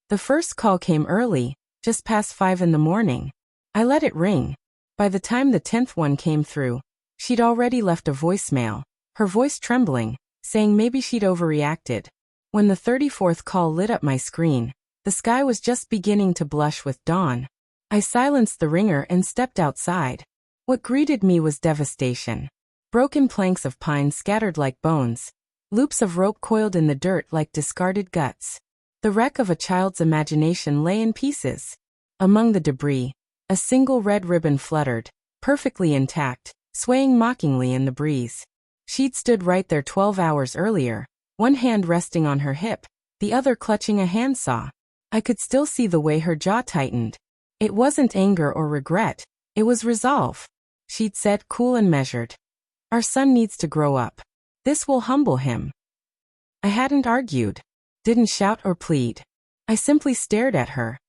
The first call came early, just past 5 in the morning. I let it ring. By the time the 10th one came through, she'd already left a voicemail, her voice trembling, saying maybe she'd overreacted. When the 34th call lit up my screen, the sky was just beginning to blush with dawn. I silenced the ringer and stepped outside. What greeted me was devastation. Broken planks of pine scattered like bones. Loops of rope coiled in the dirt like discarded guts. The wreck of a child's imagination lay in pieces. Among the debris, a single red ribbon fluttered, perfectly intact, swaying mockingly in the breeze. She'd stood right there 12 hours earlier, one hand resting on her hip, the other clutching a handsaw. I could still see the way her jaw tightened. It wasn't anger or regret, it was resolve. She'd said, cool and measured. Our son needs to grow up. This will humble him. I hadn't argued, didn't shout or plead. I simply stared at her.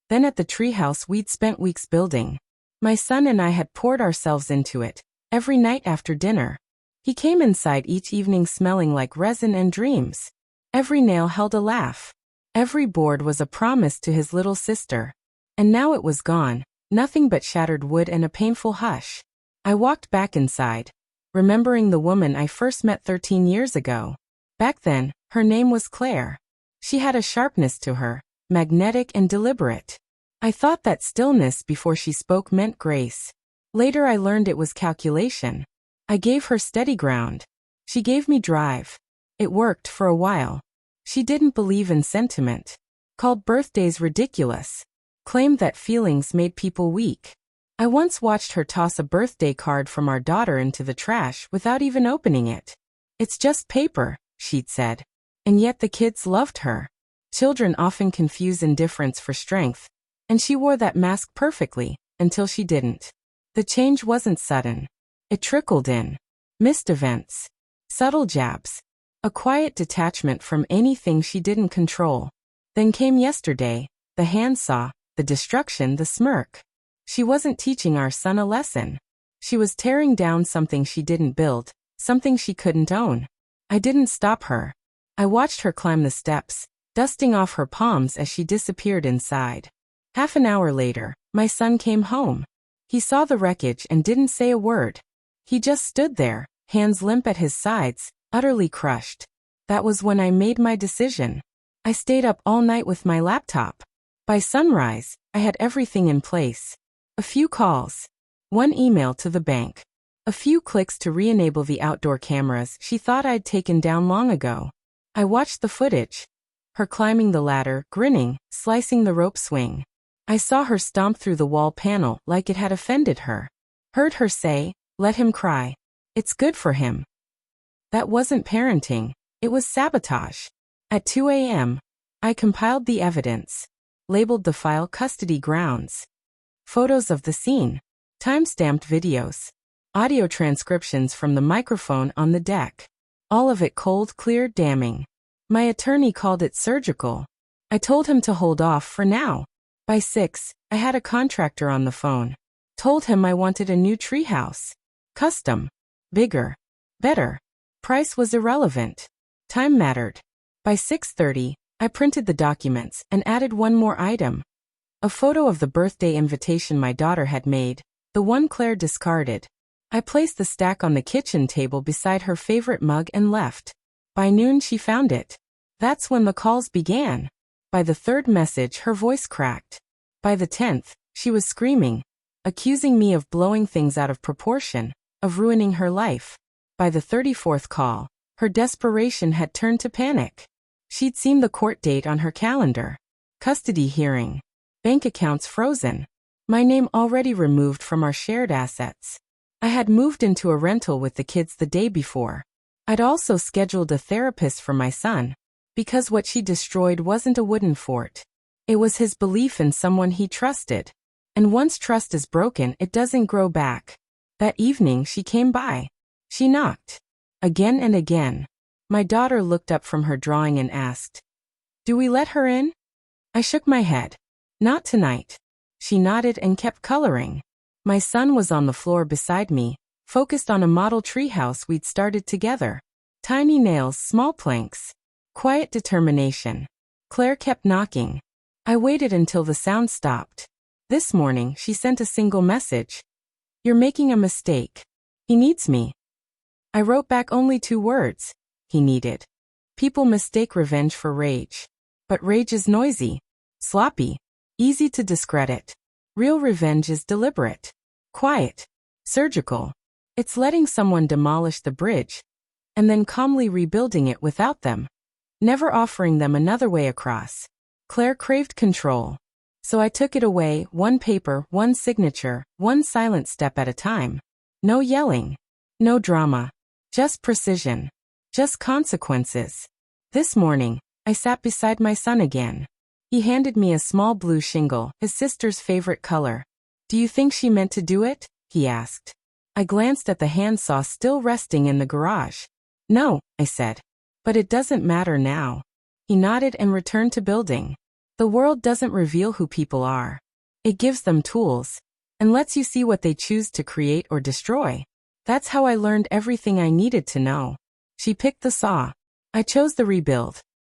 Then at the treehouse we'd spent weeks building. My son and I had poured ourselves into it, every night after dinner. He came inside each evening smelling like resin and dreams. Every nail held a laugh. Every board was a promise to his little sister. And now it was gone, nothing but shattered wood and a painful hush. I walked back inside, remembering the woman I first met 13 years ago. Back then, her name was Claire. She had a sharpness to her, magnetic and deliberate. I thought that stillness before she spoke meant grace. Later I learned it was calculation. I gave her steady ground. She gave me drive. It worked for a while. She didn't believe in sentiment. Called birthdays ridiculous. Claimed that feelings made people weak. I once watched her toss a birthday card from our daughter into the trash without even opening it. It's just paper, she'd said. And yet the kids loved her. Children often confuse indifference for strength, and she wore that mask perfectly, until she didn't. The change wasn't sudden. It trickled in. Missed events. Subtle jabs. A quiet detachment from anything she didn't control. Then came yesterday, the handsaw, the destruction, the smirk. She wasn't teaching our son a lesson. She was tearing down something she didn't build, something she couldn't own. I didn't stop her. I watched her climb the steps, dusting off her palms as she disappeared inside. Half an hour later, my son came home. He saw the wreckage and didn't say a word. He just stood there, hands limp at his sides, utterly crushed. That was when I made my decision. I stayed up all night with my laptop. By sunrise, I had everything in place. A few calls. One email to the bank. A few clicks to re-enable the outdoor cameras she thought I'd taken down long ago. I watched the footage. Her climbing the ladder, grinning, slicing the rope swing. I saw her stomp through the wall panel like it had offended her. Heard her say, let him cry. It's good for him. That wasn't parenting. It was sabotage. At 2 a.m., I compiled the evidence. Labeled the file custody grounds. Photos of the scene. Time-stamped videos. Audio transcriptions from the microphone on the deck. All of it cold, clear, damning. My attorney called it surgical. I told him to hold off for now. By 6, I had a contractor on the phone. Told him I wanted a new treehouse. Custom. Bigger. Better. Price was irrelevant. Time mattered. By 6:30, I printed the documents and added one more item. A photo of the birthday invitation my daughter had made, the one Claire discarded. I placed the stack on the kitchen table beside her favorite mug and left. By noon she found it. That's when the calls began. By the third message her voice cracked. By the 10th, she was screaming, accusing me of blowing things out of proportion, of ruining her life. By the 34th call, her desperation had turned to panic. She'd seen the court date on her calendar. Custody hearing. Bank accounts frozen. My name already removed from our shared assets. I had moved into a rental with the kids the day before. I'd also scheduled a therapist for my son, because what she destroyed wasn't a wooden fort. It was his belief in someone he trusted. And once trust is broken, it doesn't grow back. That evening she came by. She knocked. Again and again. My daughter looked up from her drawing and asked, "Do we let her in?" I shook my head. "Not tonight." She nodded and kept coloring. My son was on the floor beside me, focused on a model treehouse we'd started together. Tiny nails, small planks. Quiet determination. Claire kept knocking. I waited until the sound stopped. This morning, she sent a single message. "You're making a mistake. He needs me." I wrote back only 2 words. He needed. People mistake revenge for rage. But rage is noisy, sloppy, easy to discredit. Real revenge is deliberate, quiet, surgical. It's letting someone demolish the bridge and then calmly rebuilding it without them, never offering them another way across. Claire craved control. So I took it away, one paper, one signature, one silent step at a time. No yelling, no drama, just precision, just consequences. This morning, I sat beside my son again. He handed me a small blue shingle, his sister's favorite color. "Do you think she meant to do it?" he asked. I glanced at the handsaw still resting in the garage. "No," I said. "But it doesn't matter now." He nodded and returned to building. The world doesn't reveal who people are. It gives them tools and lets you see what they choose to create or destroy. That's how I learned everything I needed to know. She picked the saw. I chose the rebuild.